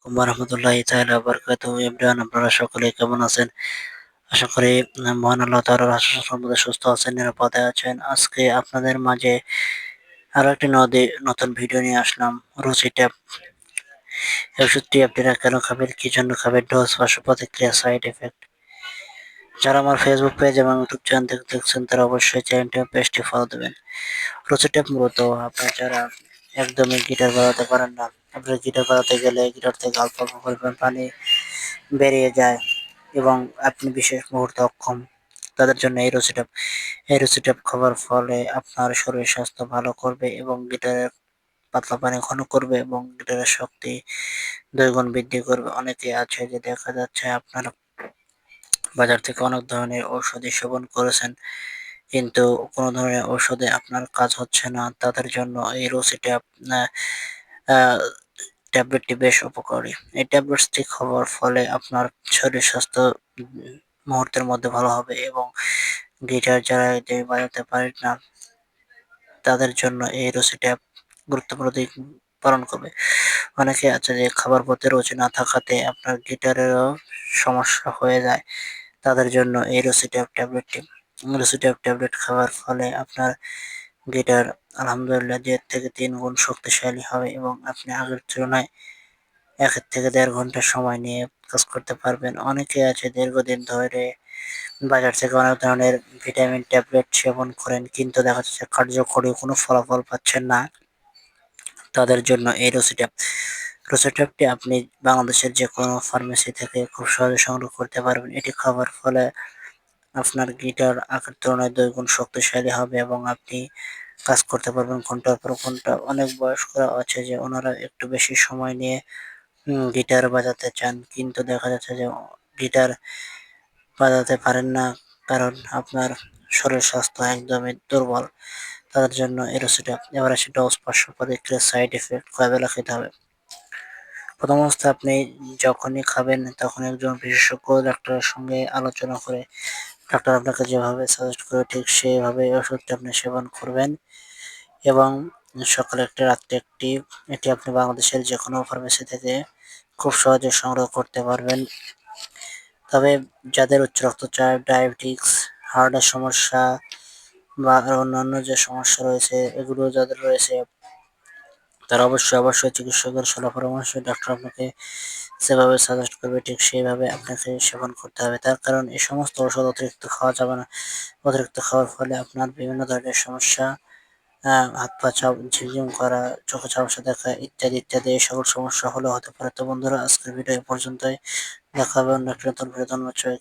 ওয়া রাহমাতুল্লাহি তাআলা ওয়া বারাকাতুহু। এভরিওয়ান, আপনারা সকলে কেমন আছেন? আশা করি মহান আল্লাহ তাআলার অশেষ রহমতে সুস্থ আছেন, নিরাপদে আছেন। আজকে আপনাদের মাঝে আরো একটি নতুন ভিডিও নিয়ে আসলাম। রুচি ট্যাব এই ওষুধটি আপনারা কেন খাবেন, কি জন্য খাবেন, ডোজ, পার্শ্ব প্রতিক্রিয়া, সাইড এফেক্ট। যারা আমার ফেসবুক পেজ এবং ইউটিউব চ্যানেল থেকে দেখছেন তারা অবশ্যই চ্যানেলটি পেজটি ফলো দেবেন। রুচি ট্যাব মূলত আপনারা যারা একদমই গিটার বাজাতে পারেন না, আপনারা গিটার বাজাতে গেলে গিটার থেকে অল্প অল্প পরিমাণ পানি বেরিয়ে যায় এবং আপনি বিশেষ মুহূর্তে অক্ষম, তাদের জন্য এই রুচি ট্যাব খাওয়ার ফলে আপনার শরীর স্বাস্থ্য ভালো করবে এবং গিটারের পাতলা পানি ঘন করবে এবং গিটারের শক্তি 2 গুণ বৃদ্ধি করবে। অনেকে আছে যে দেখা যাচ্ছে আপনার বাজার থেকে অনেক ধরনের ঔষধি সেবন করেছেন, কিন্তু কোনো ধরনের ঔষধে আপনার কাজ হচ্ছে না। তাদের জন্য এই রুচি ট্যাব আ ট্যাবলেটটি বেশ উপকারী। এই ট্যাবলেটসটি খাওয়ার ফলে আপনার শরীর স্বাস্থ্য মুহূর্তের মধ্যে ভালো হবে এবং গিটার যারা বাজাতে পারেন না তাদের জন্য এই রুচি ট্যাব গুরুত্বপূর্ণ দিক পালন করবে। অনেকে আছে যে খাবার প্রতি রুচি না থাকাতে আপনার গিটারেরও সমস্যা হয়ে যায়। তাদের জন্য এই রুচি ট্যাব ট্যাবলেট খাওয়ার ফলে আপনার গিটার আলহামদুলিল্লাহ ১.৫ থেকে ৩ গুণ শক্তিশালী হবে এবং আপনি আগের তুলনায় ১ থেকে ১.৫ ঘন্টা সময় নিয়ে কাজ করতে পারবেন। অনেকে আছে দীর্ঘদিন ধরে বাজার থেকে অনেক ধরনের ভিটামিন ট্যাবলেট সেবন করেন, কিন্তু দেখা যাচ্ছে কার্যকরী কোনো ফলাফল পাচ্ছেন না। তাদের জন্য এই রুচি ট্যাবটি আপনি বাংলাদেশের যেকোনো ফার্মেসি থেকে খুব সহজে সংগ্রহ করতে পারবেন। এটি খাওয়ার ফলে আপনার গিটার আগের তুলনায় ২ গুণ শক্তিশালী হবে এবং আপনি কাজ করতে পারবেন ঘন্টার পর ঘন্টা। অনেক বয়স্করা আছে যে ওনারা একটু বেশি সময় নিয়ে গিটার বাজাতে চান, কিন্তু দেখা যাচ্ছে যে গিটার বাজাতে পারেন না, কারণ আপনার শরীর স্বাস্থ্য একদমই দুর্বল। তাদের জন্য এই রুচি ট্যাব। এবার আসি ডোজ, পার্শ্ব প্রতিক্রিয়া, সাইড ইফেক্ট, কয় বেলা খেতে হবে। প্রথম অবস্থায় আপনি যখনই খাবেন তখন একজন বিশেষজ্ঞ ডাক্তারের সঙ্গে আলোচনা করে ডাক্তার আপনাকে যেভাবে সাজেস্ট করে ঠিক সেইভাবে ওষুধটি আপনি সেবন করবেন এবং সকালে একটি, রাত্রে একটি। এটি আপনি বাংলাদেশের যেকোনো ফার্মেসি থেকে খুব সহজে সংগ্রহ করতে পারবেন। তবে যাদের উচ্চ রক্তচাপ, ডায়াবেটিস, হার্টের সমস্যা বা আরো অন্যান্য যে সমস্যা রয়েছে এগুলো যাদের রয়েছে তারা অবশ্যই চিকিৎসকের শলা-পরামর্শে ডাক্তার আপনাকে যেভাবে সাজেস্ট করবে ঠিক সেইভাবে আপনাকে সেবন করতে হবে। তার কারণ এই সমস্ত ওষুধ অতিরিক্ত খাওয়া যাবে না। অতিরিক্ত খাওয়ার ফলে আপনার বিভিন্ন ধরনের সমস্যা, হাত পা ঝিমঝিম করা, চোখে ঝাপসা দেখা ইত্যাদি এই সকল সমস্যা হলেও হতে পারে। তো বন্ধুরা, আজকের ভিডিও এ পর্যন্তই। দেখা হবে অন্য একটা নতুন ভিডিও। ধন্যবাদ সবাইকে।